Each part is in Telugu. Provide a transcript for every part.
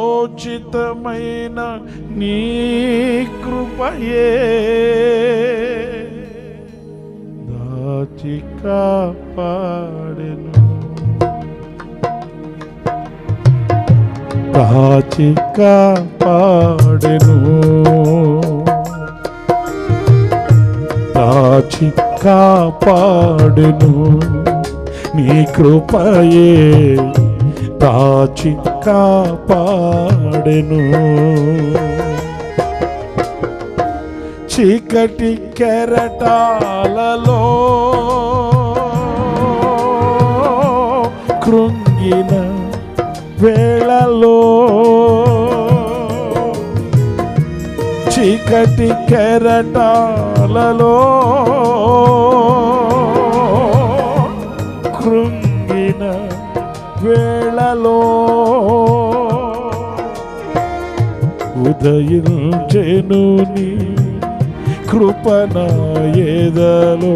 సమయోచితమైన నీ కృపయే దాచి కాపాడెను, దాచి కాపాడెను, దాచి కాపాడెను నీ కృపయే దాచి కాపాడెను. చీకటి కెరటాలలో కృంగిన వేళలో, చీకటి కెరటాలలో కృంగిన వేళలో ఉదయించెను నీ కృపణ ఎదలో,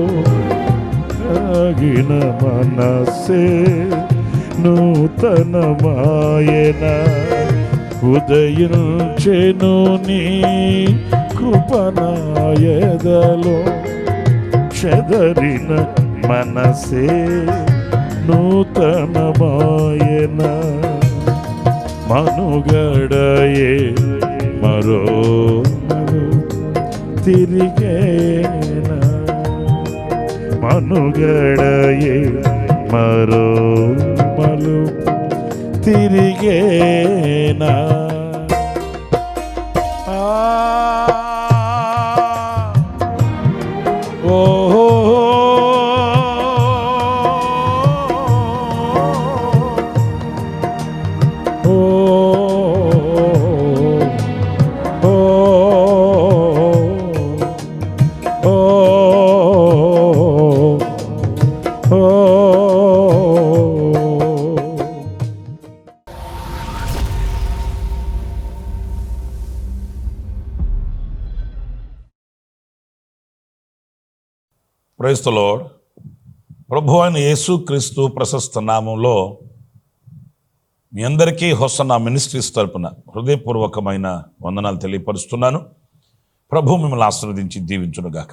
ఆగిన మనసే నూతనమాయన. ఉదయించెను నీ కృపణ ఎదలో, చెదరిన మనసే నూతనమాయన. మనుగడయే మరో తిరిగేన, మనుగడయే మరో తిరిగేనా. Praise the lord. ప్రభువైన అయిన యేసుక్రీస్తు ప్రశస్త నామంలో మీ అందరికీ హోసన్నా మినిస్ట్రీస్ తరపున హృదయపూర్వకమైన వందనాలు తెలియపరుస్తున్నాను. ప్రభు మిమ్మల్ని ఆశీర్వదించి దీవించునుగాక.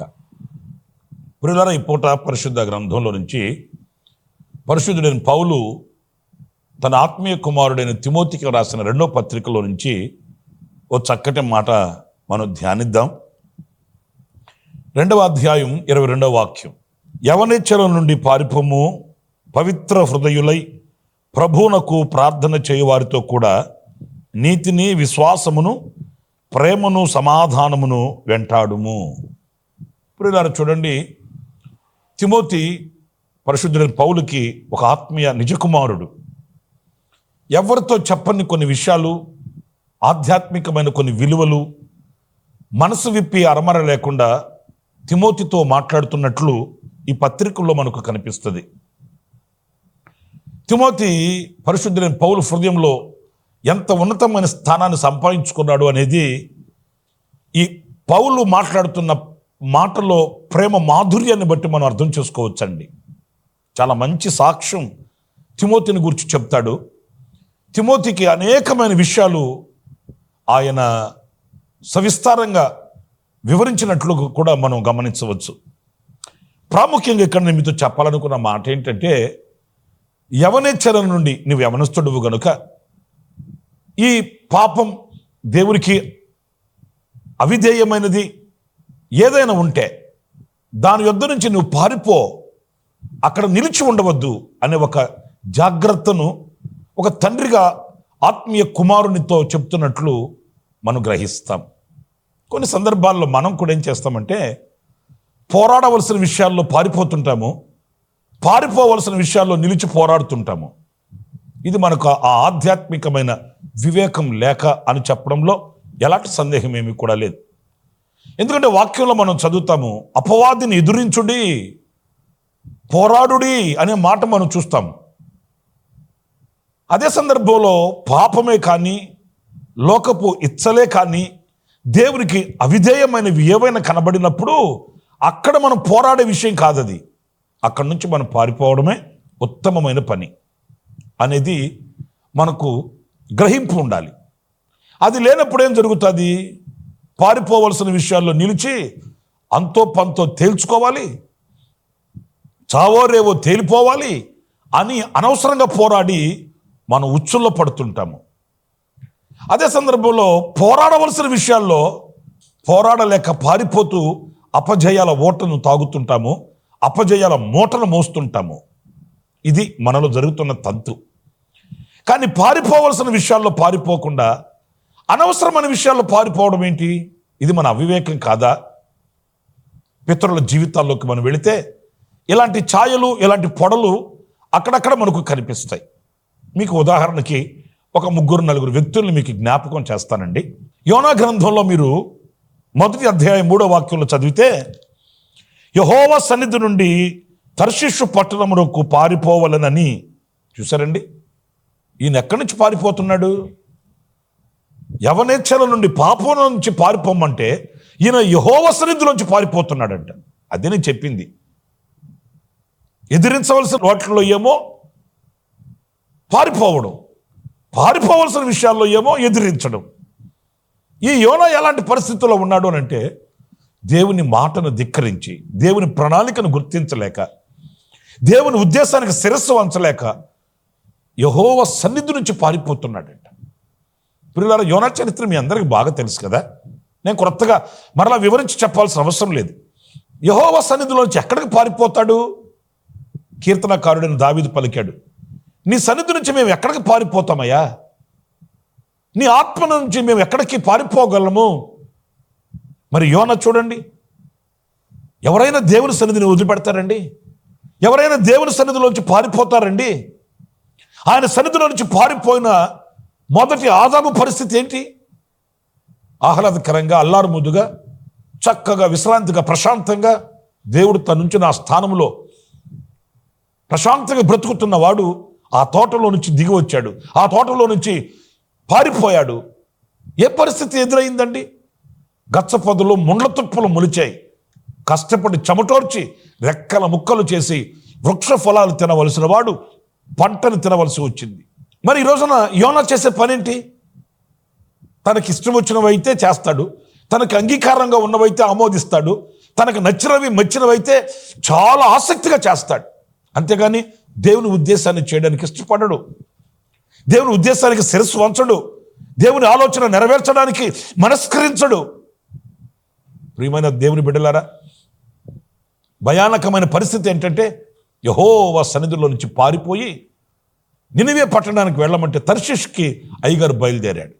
ప్రియులారా, ఈ పూట పరిశుద్ధ గ్రంథంలో నుంచి పరిశుద్ధుడైన పౌలు తన ఆత్మీయ కుమారుడైన తిమోతికి రాసిన 2వ పత్రికలో నుంచి ఓ చక్కటి మాట మనం ధ్యానిద్దాం. 2వ అధ్యాయం 22వ వాక్యం. యవనేచ్ఛల నుండి పారిపోము, పవిత్ర హృదయులై ప్రభువునకు ప్రార్థన చేయువారితో కూడా నీతిని, విశ్వాసమును, ప్రేమను, సమాధానమును వెంటాడుము. ప్రియులారా, చూడండి, తిమోతి పరిశుద్ధుడైన పౌలుకి ఒక ఆత్మీయ నిజకుమారుడు. ఎవరితో చెప్పని కొన్ని విషయాలు, ఆధ్యాత్మికమైన కొన్ని విలువలు మనసు విప్పి అరమర లేకుండా తిమోతితో మాట్లాడుతున్నట్లు ఈ పత్రికల్లో మనకు కనిపిస్తుంది. తిమోతి పరిశుద్ధుడైన పౌలు హృదయంలో ఎంత ఉన్నతమైన స్థానాన్ని సంపాదించుకున్నాడు అనేది ఈ పౌలు మాట్లాడుతున్న మాటలో ప్రేమ మాధుర్యాన్ని బట్టి మనం అర్థం చేసుకోవచ్చండి. చాలా మంచి సాక్ష్యం తిమోతిని గురించి చెప్తాడు. తిమోతికి అనేకమైన విషయాలు ఆయన సవిస్తారంగా వివరించినట్లు కూడా మనం గమనించవచ్చు. ప్రాముఖ్యంగా ఇక్కడ నేను మీతో చెప్పాలనుకున్న మాట ఏంటంటే, యవనేచ్ఛల నుండి నువ్వు యవనస్తుడువు గనుక ఈ పాపం దేవునికి అవిధేయమైనది ఏదైనా ఉంటే దాని యొద్ద నుంచి నువ్వు పారిపో, అక్కడ నిలిచి ఉండవద్దు అనే ఒక జాగ్రత్తను ఒక తండ్రిగా ఆత్మీయ కుమారునితో చెప్తున్నట్లు మనం గ్రహిస్తాం. కొన్ని సందర్భాల్లో మనం కూడా ఏం చేస్తామంటే, పోరాడవలసిన విషయాల్లో పారిపోతుంటాము, పారిపోవలసిన విషయాల్లో నిలిచి పోరాడుతుంటాము. ఇది మనకు ఆ ఆధ్యాత్మికమైన వివేకం లేక అని చెప్పడంలో ఎలాంటి సందేహం ఏమీ కూడా లేదు. ఎందుకంటే వాక్యంలో మనం చదువుతాము, అపవాదిని ఎదురించుడి, పోరాడుడి అనే మాట మనం చూస్తాం. అదే సందర్భంలో పాపమే కానీ, లోకపు ఇచ్చలే కానీ, దేవునికి అవిధేయమైనవి ఏవైనా కనబడినప్పుడు అక్కడ మనం పోరాడే విషయం కాదది. అక్కడి నుంచి మనం పారిపోవడమే ఉత్తమమైన పని అనేది మనకు గ్రహింపు ఉండాలి. అది లేనప్పుడు ఏం జరుగుతుంది? పారిపోవలసిన విషయాల్లో నిలిచి అంతో పంతో తేల్చుకోవాలి, చావో రేవో తేలిపోవాలి అని అనవసరంగా పోరాడి మనం ఉచ్చుల్లో పడుతుంటాము. అదే సందర్భంలో పోరాడవలసిన విషయాల్లో పోరాడలేక పారిపోతూ అపజయాల ఓటను తాగుతుంటాము, అపజయాల మూటను మోస్తుంటాము. ఇది మనలో జరుగుతున్న తంతు. కానీ పారిపోవలసిన విషయాల్లో పారిపోకుండా అనవసరమైన విషయాల్లో పారిపోవడం ఏంటి? ఇది మన అవివేకం కాదా? పితరుల జీవితాల్లోకి మనం వెళితే ఇలాంటి ఛాయలు, ఇలాంటి పొడలు అక్కడక్కడ మనకు కనిపిస్తాయి. మీకు ఉదాహరణకి ఒక 3-4 వ్యక్తుల్ని మీకు జ్ఞాపకం చేస్తానండి. యోనా గ్రంథంలో మీరు 1వ అధ్యాయం 3వ వాక్యంలో చదివితే, యెహోవా సన్నిధి నుండి తర్షీషు పట్టణమునకు పారిపోవాలనని. చూసారండి, ఈయన ఎక్కడి నుంచి పారిపోతున్నాడు? యవనేచ్ఛల నుండి, పాపం నుంచి పారిపోమంటే ఈయన యెహోవా సన్నిధిలోంచి పారిపోతున్నాడంట. అదే నేను చెప్పింది. ఎదిరించవలసిన వాటిల్లో ఏమో పారిపోవడం, పారిపోవలసిన విషయాల్లో ఏమో ఎదిరించడం. ఈ యోనా ఎలాంటి పరిస్థితుల్లో ఉన్నాడు అని అంటే, దేవుని మాటను ధిక్కరించి, దేవుని ప్రణాళికను గుర్తించలేక, దేవుని ఉద్దేశానికి శిరస్సు వంచలేక యెహోవా సన్నిధి నుంచి పారిపోతున్నాడంట. ప్రియులారా, యోనా చరిత్ర మీ అందరికీ బాగా తెలుసు కదా. నేను కొత్తగా మరలా వివరించి చెప్పాల్సిన అవసరం లేదు. యెహోవా సన్నిధిలోంచి ఎక్కడికి పారిపోతాడు? కీర్తనకారుడైన దావీదు పలికాడు, నీ సన్నిధి నుంచి మేము ఎక్కడికి పారిపోతామయ్యా? నీ ఆత్మ నుంచి మేము ఎక్కడికి పారిపోగలము? మరి యోనా చూడండి, ఎవరైనా దేవుని సన్నిధిని వదిలిపెడతారండి? ఎవరైనా దేవుని సన్నిధిలోంచి పారిపోతారండి? ఆయన సన్నిధిలో నుంచి పారిపోయిన మొదటి ఆదాము పరిస్థితి ఏంటి? ఆహ్లాదకరంగా, అల్లారు ముద్దుగా, చక్కగా, విశ్రాంతిగా, ప్రశాంతంగా దేవుడు తన నుంచి నా స్థానంలో ప్రశాంతంగా బ్రతుకుతున్న వాడు ఆ తోటలో నుంచి దిగి వచ్చాడు, ఆ తోటలో నుంచి పారిపోయాడు. ఏ పరిస్థితి ఎదురైందండి? గచ్చపొదలు, ముండ్ల తుప్పలు మొలిచాయి. కష్టపడి చెమటోర్చి రెక్కల ముక్కలు చేసి వృక్ష ఫలాలు తినవలసిన వాడు పంటను తినవలసి వచ్చింది. మరి ఈ రోజున యోనా చేసే పనేంటి? తనకి ఇష్టం వచ్చినవైతే చేస్తాడు, తనకు అంగీకారంగా ఉన్నవైతే ఆమోదిస్తాడు, తనకు నచ్చినవి మెచ్చినవైతే చాలా ఆసక్తిగా చేస్తాడు. అంతేగాని దేవుని ఉద్దేశాన్ని చేయడానికి ఇష్టపడడు, దేవుని ఉద్దేశానికి శిరస్సు వంచడు, దేవుని ఆలోచన నెరవేర్చడానికి మనస్కరించడు. ప్రియమైన దేవుని బిడ్డలారా, భయానకమైన పరిస్థితి ఏంటంటే, యెహోవా సన్నిధిలో నుంచి పారిపోయి నినివే పట్టణానికి వెళ్ళమంటే తర్షీషుకి అయ్యగారు బయలుదేరాడు.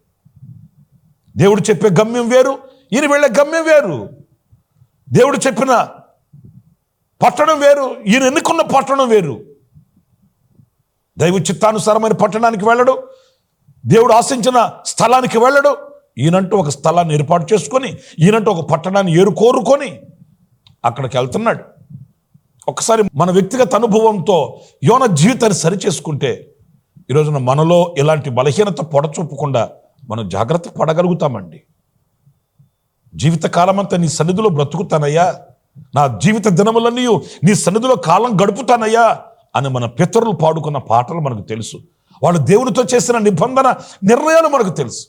దేవుడు చెప్పే గమ్యం వేరు, ఈయన వెళ్ళే గమ్యం వేరు. దేవుడు చెప్పిన పట్టణం వేరు, ఈయన ఎన్నుకున్న పట్టణం వేరు. దైవ చిత్తానుసారమైన పట్టణానికి వెళ్ళడు, దేవుడు ఆశించిన స్థలానికి వెళ్ళడు. ఈయనంటూ ఒక స్థలాన్ని ఏర్పాటు చేసుకొని, ఈయనంటూ ఒక పట్టణాన్ని ఏరుకోరుకొని అక్కడికి వెళ్తున్నాడు. ఒకసారి మన వ్యక్తిగత అనుభవంతో యోనా జీవితాన్ని సరిచేసుకుంటే ఈరోజున మనలో ఇలాంటి బలహీనత పొడచూపకుండా మనం జాగ్రత్త పడగలుగుతామండి. జీవితకాలం అంతా నీ సన్నిధిలో బ్రతుకుతానయ్యా, నా జీవిత దినములన్నీ నీ సన్నిధిలో కాలం గడుపుతానయ్యా అని మన పితరులు పాడుకున్న పాటలు మనకు తెలుసు. వాళ్ళు దేవునితో చేసిన నిబంధన నిర్ణయాలు మనకు తెలుసు.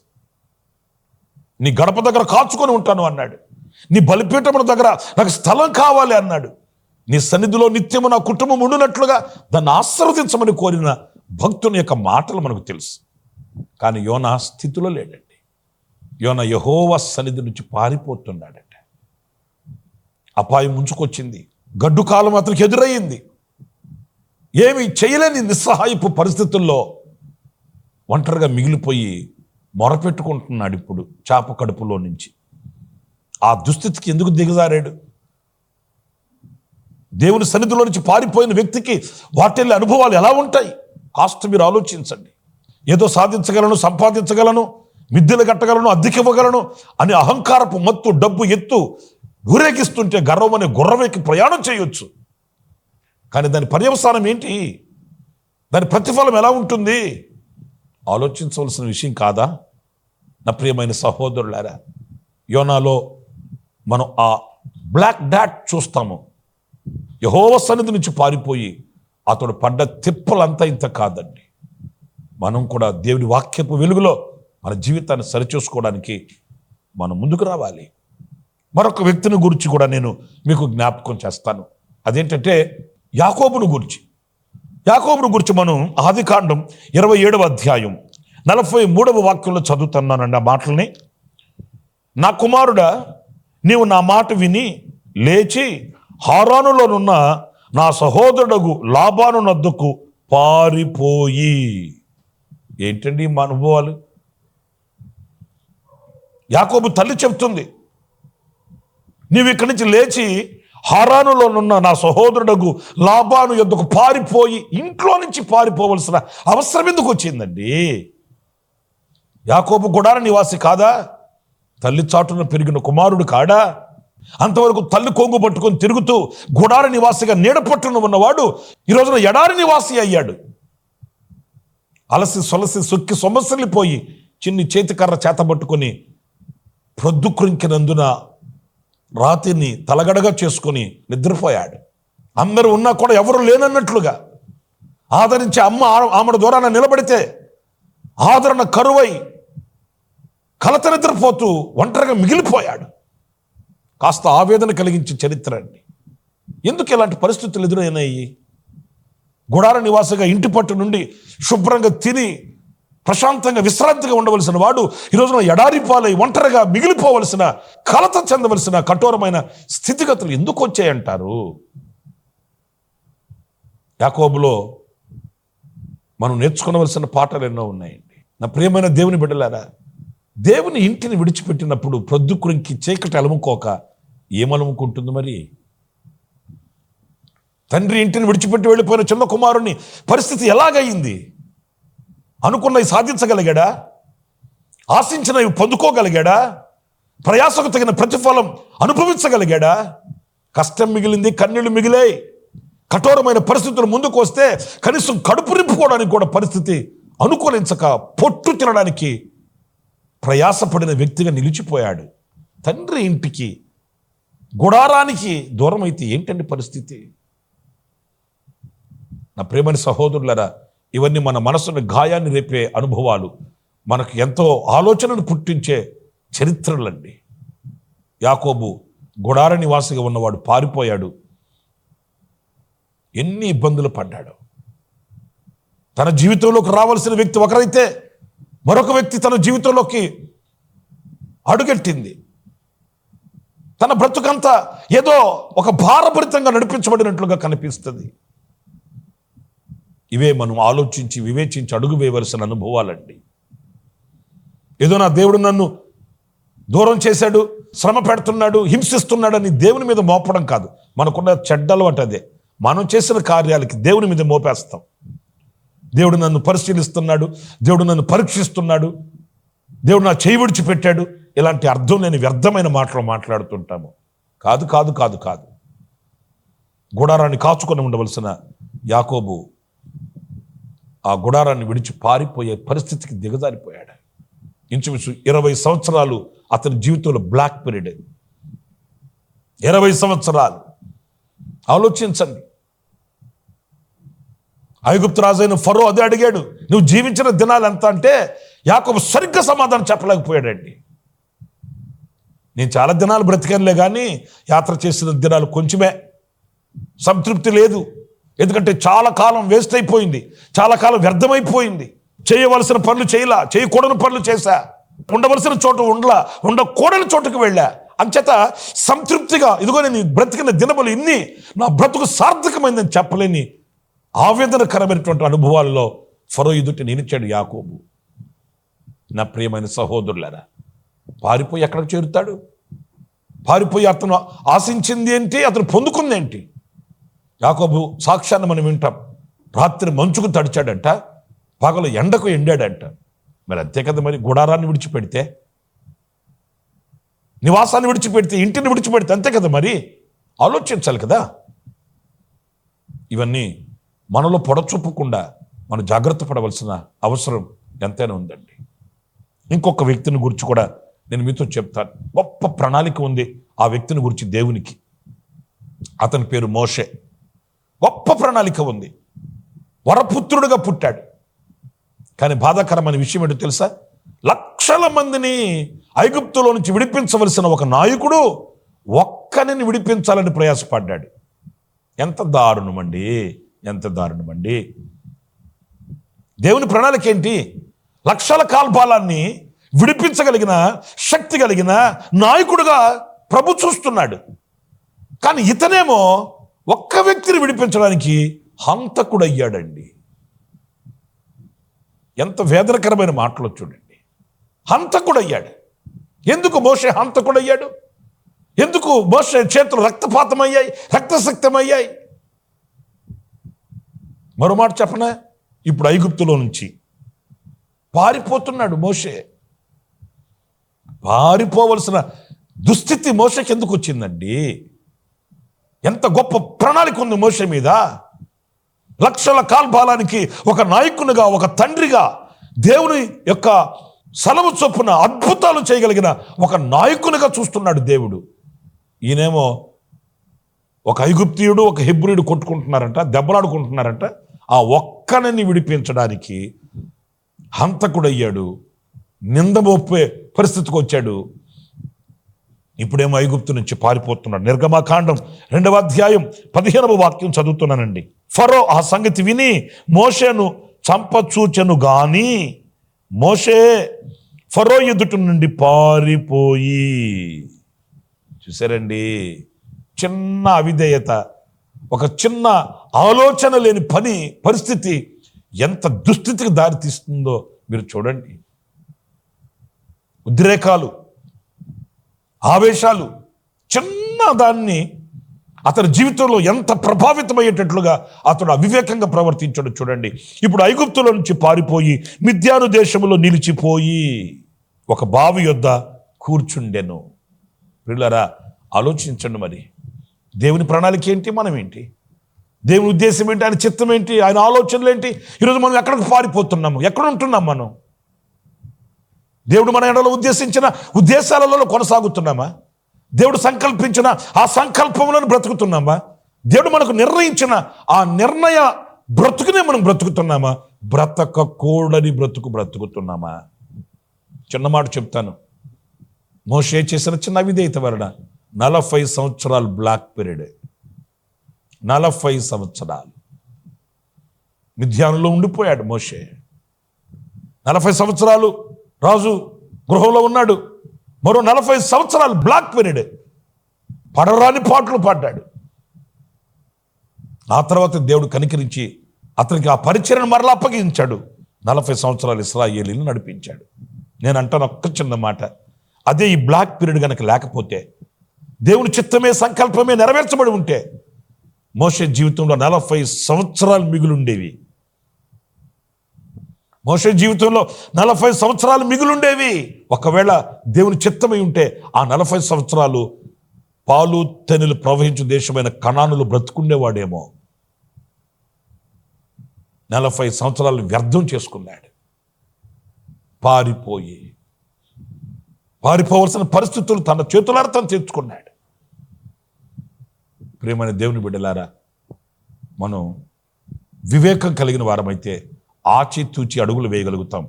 నీ గడప దగ్గర కాచుకొని ఉంటాను అన్నాడు, నీ బలిపీఠముల దగ్గర నాకు స్థలం కావాలి అన్నాడు, నీ సన్నిధిలో నిత్యము నా కుటుంబం ఉండునట్లుగా దాన్ని ఆశీర్వదించమని కోరిన భక్తుని యొక్క మాటలు మనకు తెలుసు. కానీ యోనా స్థితిలో లేడండి. యోనా యెహోవా సన్నిధి నుంచి పారిపోతున్నాడంట. అపాయం ముంచుకొచ్చింది, గడ్డు కాలం అతనికి ఎదురయ్యింది. ఏమి చేయలేని నిస్సహాయపు పరిస్థితుల్లో ఒంటరిగా మిగిలిపోయి మొరపెట్టుకుంటున్నాడు. ఇప్పుడు చాప కడుపులో నుంచి ఆ దుస్థితికి ఎందుకు దిగజారాడు? దేవుని సన్నిధిలో నుంచి పారిపోయిన వ్యక్తికి వాటిల్లి అనుభవాలు ఎలా ఉంటాయి? కాస్త మీరు ఆలోచించండి. ఏదో సాధించగలను, సంపాదించగలను, మిద్దెలు కట్టగలను, అద్దెకి ఇవ్వగలను అని అహంకారపు మత్తు, డబ్బు ఎత్తు ఊరేగిస్తుంటే గర్వం అనే గుర్రమేకి ప్రయాణం చేయొచ్చు. కానీ దాని పర్యవసానం ఏంటి? దాని ప్రతిఫలం ఎలా ఉంటుంది? ఆలోచించవలసిన విషయం కాదా నా ప్రియమైన సహోదరులారా? యోనాలో మనం ఆ బ్లాక్ డాట్ చూస్తాము. యెహోవా సన్నిధి నుంచి పారిపోయి అతడు పడ్డ తిప్పలంతా ఇంత కాదండి. మనం కూడా దేవుని వాక్యపు వెలుగులో మన జీవితాన్ని సరిచూసుకోవడానికి మనం ముందుకు రావాలి. మరొక వ్యక్తిని గురించి కూడా నేను మీకు జ్ఞాపకం చేస్తాను. అదేంటంటే యాకోబును గురించి మనం ఆదికాండం 27వ అధ్యాయం 43వ వాక్యంలో చదువుతున్నానండి ఆ మాటల్ని. నా కుమారుడా, నీవు నా మాట విని లేచి హారానులోనున్న నా సహోదరుడు లాబాను నద్దకు పారిపోయి. ఏంటండి మా అనుభవాలు? యాకోబు తల్లి చెప్తుంది, నీవు ఇక్కడి నుంచి లేచి హారానులోనున్న నా సహోదరుడు లాబాను యొద్దకు పారిపోయి. ఇంట్లో నుంచి పారిపోవలసిన అవసరం ఎందుకు వచ్చిందండి? యాకోబు గుడార నివాసి కాదా? తల్లి చాటున పెరిగిన కుమారుడు కాడా? అంతవరకు తల్లి కొంగు పట్టుకొని తిరుగుతూ గుడార నివాసిగా నీడపట్టున ఉన్నవాడు ఈ రోజున ఎడారి నివాసి అయ్యాడు. అలసి సొలసి సొక్కి సొమ్మసిల్లిపోయి చిన్ని చేతికర్ర చేతబట్టుకొని ప్రొద్దుకృంకినందున రాతిని తలగడగా చేసుకొని నిద్రపోయాడు. అందరూ ఉన్నా కూడా ఎవరు లేనన్నట్లుగా ఆదరించే అమ్మ ఆమె దూరాన నిలబడితే ఆదరణ కరువై కలత నిద్రపోతూ ఒంటరిగా మిగిలిపోయాడు. కాస్త ఆవేదన కలిగించే చరిత్ర అండి. ఎందుకు ఇలాంటి పరిస్థితులు ఎదురైనాయి? గుడార నివాసిగా ఇంటి పట్టు నుండి శుభ్రంగా తిని ప్రశాంతంగా విశ్రాంతిగా ఉండవలసిన వాడు ఈ రోజున ఎడారి పాలై ఒంటరిగా మిగిలిపోవలసిన, కలత చెందవలసిన కఠోరమైన స్థితిగతులు ఎందుకు వచ్చాయంటారు? యాకోబులో మనం నేర్చుకోవలసిన పాఠాలు ఎన్నో ఉన్నాయండి. నా ప్రియమైన దేవుని బిడ్డలారా, దేవుని ఇంటిని విడిచిపెట్టినప్పుడు ప్రొద్దుకురికి చీకటి అలుముకోక ఏమలుముకుంటుంది మరి? తండ్రి ఇంటిని విడిచిపెట్టి వెళ్ళిపోయిన చిన్న కుమారుని పరిస్థితి ఎలాగయింది? అనుకున్నవి సాధించగలిగాడా? ఆశించినవి పొందుకోగలిగాడా? ప్రయాసకు తగిన ప్రతిఫలం అనుభవించగలిగాడా? కష్టం మిగిలింది, కన్నీళ్లు మిగిలాయి. కఠోరమైన పరిస్థితులు ముందుకు వస్తే కనీసం కడుపు నింపుకోవడానికి కూడా పరిస్థితి అనుకూలించక పొట్టు తినడానికి ప్రయాసపడిన వ్యక్తిగా నిలిచిపోయాడు. తండ్రి ఇంటికి, గుడారానికి దూరం అయితే ఏంటండి పరిస్థితి? నా ప్రియమైన సహోదరులారా, ఇవన్నీ మన మనసుని గాయాన్ని రేపే అనుభవాలు, మనకు ఎంతో ఆలోచనను పుట్టించే చరిత్రలండి. యాకోబు గుడార నివాసిగా ఉన్నవాడు పారిపోయాడు. ఎన్ని ఇబ్బందులు పడ్డాడు. తన జీవితంలోకి రావాల్సిన వ్యక్తి ఒకరైతే మరొక వ్యక్తి తన జీవితంలోకి అడుగెట్టింది. తన బ్రతుకంతా ఏదో ఒక భారభరితంగా నడిపించబడినట్లుగా కనిపిస్తుంది. ఇవే మనం ఆలోచించి వివేచించి అడుగు వేయవలసిన అనుభవాలండి. ఏదో నా దేవుడు నన్ను దూరం చేశాడు, శ్రమ పెడుతున్నాడు, హింసిస్తున్నాడని దేవుని మీద మోపడం కాదు. మనకున్న చెడ్డలు అదే, మనం చేసిన కార్యాలకి దేవుని మీద మోపేస్తాం. దేవుడు నన్ను పరిశీలిస్తున్నాడు, దేవుడు నన్ను పరీక్షిస్తున్నాడు, దేవుడు నా చేయి విడిచిపెట్టాడు, ఇలాంటి అర్థం లేని వ్యర్థమైన మాటలు మాట్లాడుతుంటాము. కాదు కాదు కాదు కాదు గుడారాన్ని కాచుకొని ఉండవలసిన యాకోబు ఆ గుడారాన్ని విడిచి పారిపోయే పరిస్థితికి దిగజారిపోయాడు. ఇంచుమించు 20 సంవత్సరాలు అతని జీవితంలో బ్లాక్ పీరియడ్. 20 సంవత్సరాలు ఆలోచించండి. ఐగుప్తు రాజైన ఫరో అదే అడిగాడు, నువ్వు జీవించిన దినాలు ఎంత అంటే యాకోబు సరిగ్గా సమాధానం చెప్పలేకపోయాడండి. నేను చాలా దినాలు బ్రతికానులే కానీ యాత్ర చేసిన దినాలు కొంచెమే, సంతృప్తి లేదు. ఎందుకంటే చాలా కాలం వేస్ట్ అయిపోయింది, చాలా కాలం వ్యర్థమైపోయింది. చేయవలసిన పనులు చేయలా, చేయకూడని పనులు చేశా, ఉండవలసిన చోట ఉండకూడని చోటుకు వెళ్ళా. అంచేత సంతృప్తిగా ఇదిగో నేను బ్రతికిన దినములు ఇన్ని, నా బ్రతుకు సార్థకమైందని చెప్పలేని ఆవేదనకరమైనటువంటి అనుభవాల్లో ఫరో ఎదుట నిలిచాడు యాకోబు. నా ప్రియమైన సహోదరులారా, పారిపోయి ఎక్కడికి చేరుతాడు? పారిపోయి అతను ఆశించింది ఏంటి, అతను పొందుకుంది ఏంటి? యాకోబు సాక్ష్యాన్ని మనం వింటాం. రాత్రి మంచుకు తడిచాడంట, పగలు ఎండకు ఎండాడంట. మరి అంతే కదా, మరి గుడారాన్ని విడిచిపెడితే, నివాసాన్ని విడిచిపెడితే, ఇంటిని విడిచిపెడితే అంతే కదా, మరి ఆలోచించాలి కదా. ఇవన్నీ మనలో పొడచూపకుండా మనం జాగ్రత్త పడవలసిన అవసరం ఎంతైనా ఉందండి. ఇంకొక వ్యక్తిని గురించి కూడా నేను మీతో చెప్తాను. గొప్ప ప్రణాళిక ఉంది ఆ వ్యక్తిని గురించి దేవునికి. అతని పేరు మోషే. గొప్ప ప్రణాళిక ఉంది. వరపుత్రుడుగా పుట్టాడు. కానీ బాధాకరమైన విషయం ఏంటో తెలుసా? లక్షల మందిని ఐగుప్తులో నుంచి విడిపించవలసిన ఒక నాయకుడు ఒక్కరిని విడిపించాలని ప్రయాసపడ్డాడు. ఎంత దారుణమండి, ఎంత దారుణమండి. దేవుని ప్రణాళిక ఏంటి? లక్షల కాల్బాలాన్ని విడిపించగలిగిన శక్తి కలిగిన నాయకుడుగా ప్రభు చూస్తున్నాడు. కానీ ఇతనేమో ఒక్క వ్యక్తిని విడిపించడానికి హంతకుడయ్యాడండి. ఎంత వేదనకరమైన మాటలు చూడండి. హంతకుడయ్యాడు. ఎందుకు మోషే హంతకుడయ్యాడు? ఎందుకు మోషే చేతులు రక్తపాతమయ్యాయి, రక్తశక్తమయ్యాయి? మరో మాట చెప్పనా? ఇప్పుడు ఐగుప్తులో నుంచి పారిపోతున్నాడు మోషే. పారిపోవలసిన దుస్థితి మోషేకి ఎందుకు వచ్చిందండి? ఎంత గొప్ప ప్రణాళిక ఉంది మోషే మీద. లక్షల కాల్బాలానికి ఒక నాయకునిగా, ఒక తండ్రిగా, దేవుని యొక్క సెలవు చొప్పున అద్భుతాలు చేయగలిగిన ఒక నాయకునిగా చూస్తున్నాడు దేవుడు. ఈయనేమో ఒక ఐగుప్తీయుడు, ఒక హెబ్రీయుడు కొట్టుకుంటున్నారంట, దెబ్బలాడుకుంటున్నారంట. ఆ ఒక్కనని విడిపించడానికి హంతకుడయ్యాడు, నిందమొప్పే పరిస్థితికి వచ్చాడు. ఇప్పుడేమో ఐగుప్తు నుంచి పారిపోతున్నాడు. నిర్గమకాండం 2వ అధ్యాయం 15వ వాక్యం చదువుతున్నానండి. ఫరో ఆ సంగతి విని మోషేను చంపచూచెను గాని మోషే ఫరో ఎదుటి నుండి పారిపోయి. చూసారండి, చిన్న అవిధేయత, ఒక చిన్న ఆలోచన లేని పరిస్థితి ఎంత దుస్థితికి దారితీస్తుందో మీరు చూడండి. ఉద్రేకాలు, ఆవేశాలు, చిన్న దాన్ని అతని జీవితంలో ఎంత ప్రభావితమయ్యేటట్లుగా అతడు అవివేకంగా ప్రవర్తించాడు చూడండి. ఇప్పుడు ఐగుప్తులో నుంచి పారిపోయి మిద్యాను దేశంలో నిలిచిపోయి ఒక బావి యొద్ద కూర్చుండెను. ప్రియులారా, ఆలోచించండి. మరి దేవుని ప్రణాళిక ఏంటి, మనం ఏంటి, దేవుని ఉద్దేశం ఏంటి, ఆయన చిత్తం ఏంటి, ఆయన ఆలోచనలు ఏంటి? ఈరోజు మనం ఎక్కడికి పారిపోతున్నాము? ఎక్కడ ఉంటున్నాం మనం? దేవుడు మన ఎడలో ఉద్దేశించిన ఉద్దేశాలలో కొనసాగుతున్నామా? దేవుడు సంకల్పించిన ఆ సంకల్పములను బ్రతుకుతున్నామా? దేవుడు మనకు నిర్ణయించిన ఆ నిర్ణయ బ్రతుకునే మనం బ్రతుకుతున్నామా? బ్రతకకూడని బ్రతుకుతున్నామా? చిన్న మాట చెప్తాను. మోషే చేసిన చిన్న అవిధేయత వలన 40 సంవత్సరాలు బ్లాక్ పీరియడ్. 40 సంవత్సరాలు మిద్యానులో ఉండిపోయాడు మోషే. 40 సంవత్సరాలు రాజు గృహంలో ఉన్నాడు. మరో 40 సంవత్సరాలు బ్లాక్ పీరియడ్. పడరాని పాటలు పాడాడు. ఆ తర్వాత దేవుడు కనికరించి అతనికి ఆ పరిచర్యను మరలా అప్పగించాడు. 40 సంవత్సరాలు ఇశ్రాయేలీని నడిపించాడు. నేను అంటాను ఒక్క చిన్న మాట, అదే ఈ బ్లాక్ పీరియడ్ కనుక లేకపోతే, దేవుని చిత్తమే సంకల్పమే నెరవేర్చబడి ఉంటే మోషే జీవితంలో 40 సంవత్సరాలు మిగులుండేవి. మోషే జీవితంలో 40 సంవత్సరాలు మిగులుండేవి. ఒకవేళ దేవుని చిత్తమై ఉంటే ఆ 40 సంవత్సరాలు పాలు తెనులు ప్రవహించు దేశమైన కనానులు బ్రతుకుండేవాడేమో. 40 సంవత్సరాలు వ్యర్థం చేసుకున్నాడు. పారిపోవలసిన పరిస్థితులు తన చేతులారా తెచ్చుకున్నాడు. ప్రియమైన దేవుని బిడ్డలారా, మనం వివేకం కలిగిన వారమైతే ఆచితూచి అడుగులు వేయగలుగుతాం.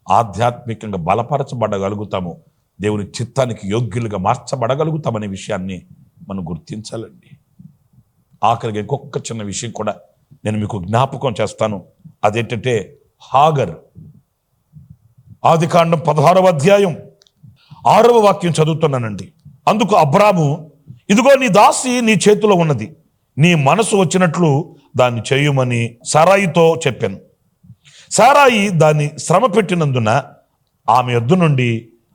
ఆధ్యాత్మికంగా బలపరచబడగలుగుతాము. దేవుని చిత్తానికి యోగ్యులుగా మార్చబడగలుగుతామనే విషయాన్ని మనం గుర్తించాలండి. ఆఖరిగా ఇంకొక చిన్న విషయం కూడా నేను మీకు జ్ఞాపకం చేస్తాను. అదేంటంటే హాగర్. ఆదికాండం 16వ అధ్యాయం 6వ వాక్యం చదువుతున్నానండి. అందుకు అబ్రాము, ఇదిగో నీ దాసి నీ చేతిలో ఉన్నది, నీ మనసు వచ్చినట్లు దాన్ని చేయుమని సారాయితో చెప్పాను. సారాయి దాన్ని శ్రమ పెట్టినందున ఆమె యొద్ద నుండి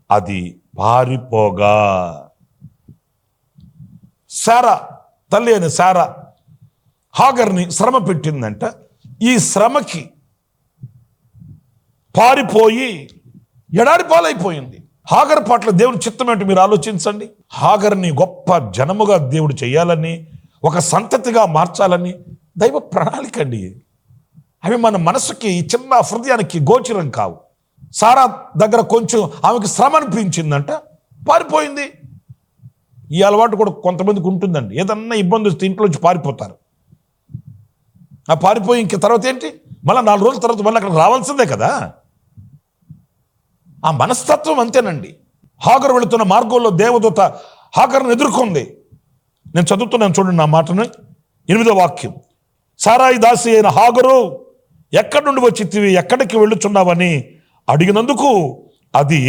అది పారిపోగా. సారా తల్లి అయిన సారా హాగర్ని శ్రమ పెట్టిందంట. ఈ శ్రమకి పారిపోయి ఎడారి పాలైపోయింది. హాగర్ పట్ల దేవుని చిత్తం ఏంటి మీరు ఆలోచించండి. హాగర్ని గొప్ప జనముగా దేవుడు చేయాలని, ఒక సంతతిగా మార్చాలని దైవ ప్రణాళిక అండి. అవి మన మనసుకి, చిన్న హృదయానికి గోచరం కావు. సారా దగ్గర కొంచెం ఆమెకు శ్రమ అనిపించిందంట, పారిపోయింది. ఈ అలవాటు కూడా కొంతమందికి ఉంటుందండి. ఏదన్నా ఇబ్బంది వస్తే ఇంట్లోంచి పారిపోతారు. ఆ పారిపోయి ఇంక తర్వాత ఏంటి, మళ్ళీ 4 రోజుల తర్వాత మళ్ళీ అక్కడికి రావాల్సిందే కదా. ఆ మనస్తత్వం అంతేనండి. హాగర్ వెళుతున్న మార్గంలో దేవదూత హాగర్ను ఎదుర్కొంది. నేను చదువుతున్నాను చూడండి నా మాటను. 8వ వాక్యం. సారాయి దాసి అయిన హాగరు, ఎక్కడి నుండి వచ్చితివి, ఎక్కడికి వెళ్ళుచున్నావని అడిగినందుకు, అది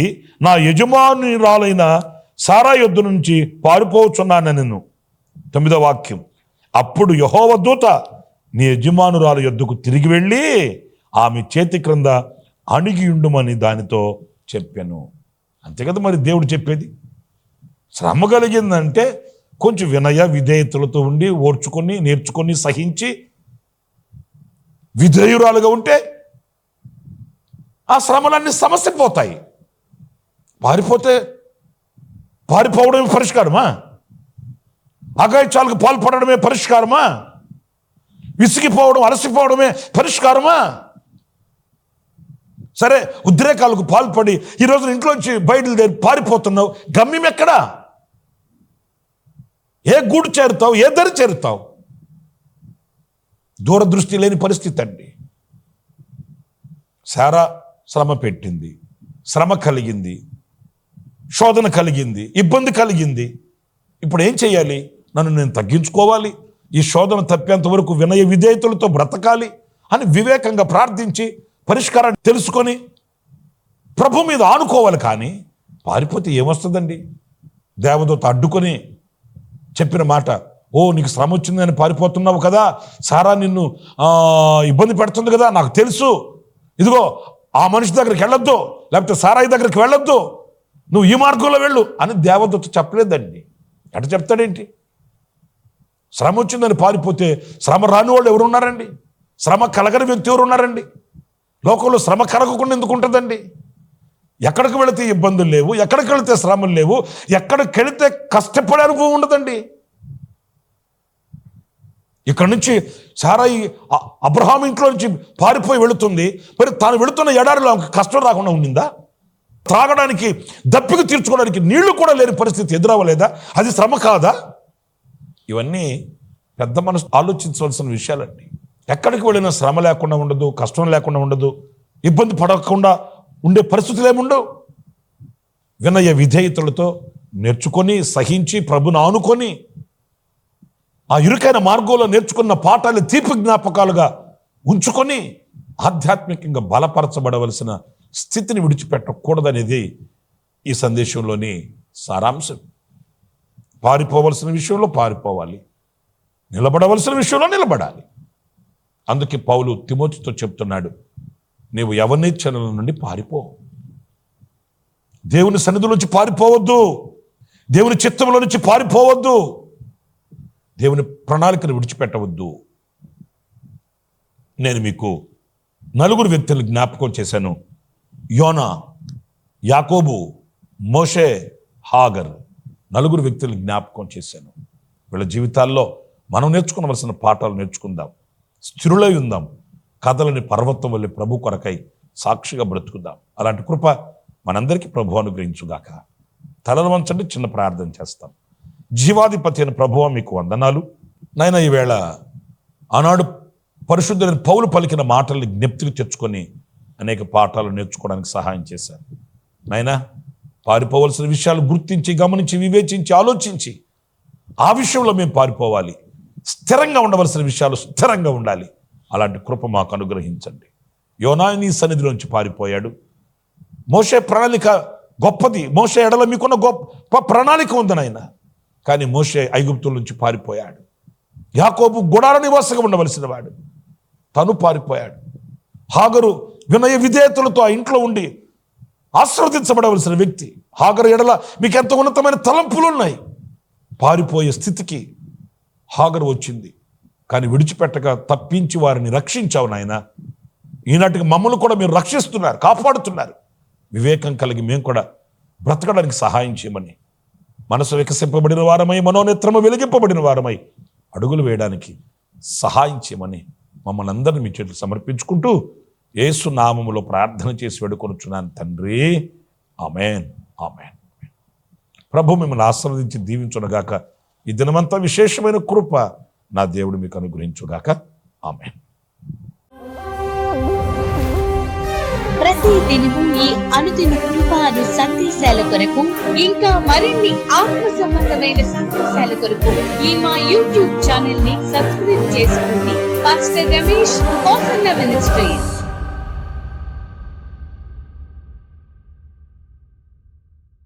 నా యజమానురాలైన సారా యొద్ద నుంచి పారిపోవచ్చున్నాను నేను. 9వ వాక్యం. అప్పుడు యెహోవా దూత నీ యజమానురాలు యొద్దకు తిరిగి వెళ్ళి ఆమె చేతి క్రింద అణిగి ఉండుమని దానితో చెప్పాను. అంతే కదా మరి దేవుడు చెప్పేది. శ్రమ కలిగిందంటే కొంచెం వినయ విధేయతలతో ఉండి, ఓర్చుకొని, నేర్చుకొని, సహించి విధేయురాలుగా ఉంటే ఆ శ్రమలన్నీ సమస్య పోతాయి. పారిపోవడమే పరిష్కారమా? అఘాయిత్యాలకు పాల్పడడమే పరిష్కారమా? విసిగిపోవడం, అలసిపోవడమే పరిష్కారమా? సరే, ఉద్రేకాలకు పాల్పడి ఈరోజు ఇంట్లోంచి బయలుదేరి పారిపోతున్నావు. గమ్యం ఎక్కడా? ఏ గూడు చేరుతావు? ఏ దరి చేరుతావు? దూరదృష్టి లేని పరిస్థితి అండి. సారా శ్రమ పెట్టింది, శ్రమ కలిగింది, శోధన కలిగింది, ఇబ్బంది కలిగింది. ఇప్పుడు ఏం చేయాలి? నన్ను నేను తగ్గించుకోవాలి, ఈ శోధన తప్పేంత వరకు వినయ విధేయతలతో బ్రతకాలి అని వివేకంగా ప్రార్థించి పరిష్కారాన్ని తెలుసుకొని ప్రభు మీద ఆనుకోవాలి. కానీ పారిపోతే ఏమొస్తుందండి? దేవదూత అడ్డుకొని చెప్పిన మాట, ఓ నీకు శ్రమ వచ్చిందని పారిపోతున్నావు కదా, సారా నిన్ను ఇబ్బంది పెడుతుంది కదా, నాకు తెలుసు, ఇదిగో ఆ మనిషి దగ్గరికి వెళ్ళొద్దు, లేకపోతే సారాయి దగ్గరికి వెళ్ళొద్దు, నువ్వు ఈ మార్గంలో వెళ్ళు అని దేవదూత చెప్పలేదండి. ఎట చెప్తాడేంటి? శ్రమ వచ్చిందని పారిపోతే శ్రమ రాని వాళ్ళు ఎవరున్నారండి? శ్రమ కలగని వ్యక్తి ఎవరు ఉన్నారండి? లోకంలో శ్రమ కలగకుండా ఎందుకు ఉంటుందండి? ఎక్కడికి వెళితే ఇబ్బందులు లేవు, ఎక్కడికి వెళితే శ్రమలు లేవు, ఎక్కడికి వెళితే కష్టపడే అనుభవం ఉండదండి. ఇక్కడ నుంచి సారాయి అబ్రహాం ఇంట్లో నుంచి పారిపోయి వెళుతుంది. మరి తాను వెళుతున్న ఎడారిలో కష్టం రాకుండా ఉండిందా? త్రాగడానికి, దప్పిక తీర్చుకోవడానికి నీళ్లు కూడా లేని పరిస్థితి ఎదురవ్వలేదా? అది శ్రమ కాదా? ఇవన్నీ పెద్ద మనసు ఆలోచించవలసిన విషయాలండి. ఎక్కడికి వెళ్ళినా శ్రమ లేకుండా ఉండదు, కష్టం లేకుండా ఉండదు, ఇబ్బంది పడకుండా ఉండే పరిస్థితులు ఏముండవు. వినయ విధేయతలతో నేర్చుకొని, సహించి, ప్రభుని ఆనుకొని, ఆ ఇరుకైన మార్గంలో నేర్చుకున్న పాఠాలు తీపి జ్ఞాపకాలుగా ఉంచుకొని ఆధ్యాత్మికంగా బలపరచబడవలసిన స్థితిని విడిచిపెట్టకూడదనేది ఈ సందేశంలోని సారాంశం. పారిపోవలసిన విషయంలో పారిపోవాలి, నిలబడవలసిన విషయంలో నిలబడాలి. అందుకే పౌలు తిమోతితో చెప్తున్నాడు, నీవు యవనేచ్ఛల నుండి పారిపో, దేవుని సన్నిధిలో నుంచి పారిపోవద్దు, దేవుని చిత్తంలో నుంచి పారిపోవద్దు, దేవుని ప్రణాళికను విడిచిపెట్టవద్దు. నేను మీకు 4 వ్యక్తులను జ్ఞాపకం చేశాను. యోనా, యాకోబు, మోషే, హాగర్. 4 వ్యక్తులను జ్ఞాపకం చేశాను. వీళ్ళ జీవితాల్లో మనం నేర్చుకోవలసిన పాఠాలు నేర్చుకుందాం, స్థిరులై ఉందాం, కథలని పర్వతం వల్ల ప్రభు కొరకై సాక్షిగా బ్రతుకుదాం. అలాంటి కృప మనందరికీ ప్రభు అనుగ్రహించుగాక. తలలు వంచండి, చిన్న ప్రార్థన చేస్తాం. జీవాధిపతి అయిన ప్రభువా, మీకు వందనాలు నాయన. ఈవేళ ఆనాడు పరిశుద్ధులైన పౌలు పలికిన మాటల్ని జ్ఞప్తికి తెచ్చుకొని అనేక పాఠాలు నేర్చుకోవడానికి సహాయం చేశారు నాయన. పారిపోవలసిన విషయాలు గుర్తించి, గమనించి, వివేచించి, ఆలోచించి ఆ విషయంలో మేము పారిపోవాలి. స్థిరంగా ఉండవలసిన విషయాలు స్థిరంగా ఉండాలి. అలాంటి కృప మాకు అనుగ్రహించండి. యోనా నీ సన్నిధిలోంచి పారిపోయాడు. మోషే ప్రణాళిక గొప్పది. మోషే ఎడల మీకున్న గొప్ప ప్రణాళిక ఉంది నాయన. కానీ మోషే ఐగుప్తుల నుంచి పారిపోయాడు. యాకోబు గుడార నివాసంగా ఉండవలసిన వాడు, తను పారిపోయాడు. హాగరు వినయ విధేయతలతో ఆ ఇంట్లో ఉండి ఆశీర్వదించబడవలసిన వ్యక్తి. హాగరు ఎడల మీకు ఎంత ఉన్నతమైన తలంపులు ఉన్నాయి. పారిపోయే స్థితికి హాగరు వచ్చింది. కానీ విడిచిపెట్టక తప్పించి వారిని రక్షించావు నాయన. ఈనాటికి మమ్మల్ని కూడా మీరు రక్షిస్తున్నారు, కాపాడుతున్నారు. వివేకం కలిగి మేము కూడా బ్రతకడానికి సహాయం చేయమని, మనసు వికసింపబడిన వారమై, మనోనేత్రము వెలిగింపబడిన వారమై అడుగులు వేయడానికి సహాయం చేయమని మమ్మల్ని అందరినీ మీ చేతులు సమర్పించుకుంటూ యేసు నామములో ప్రార్థన చేసి వేడుకొనుచున్నాను తండ్రి. ఆమేన్, ఆమేన్. ప్రభు మిమ్మల్ని ఆశీర్వదించి దీవించునుగాక. ఈ దినమంతా విశేషమైన కృప నా దేవుడు మీకు అనుగ్రహించుగాక. ఆమేన్. ప్రతి దినము ఈ అనుదిన కృపాను సందేశాల కొరకు, ఇంకా మరిన్ని ఆత్మ సంబంధమైన సందేశాల కొరకు ఈ మా యూట్యూబ్ ఛానల్ ని సబ్స్క్రైబ్ చేసుకోండి. Pastor Ramesh ministries.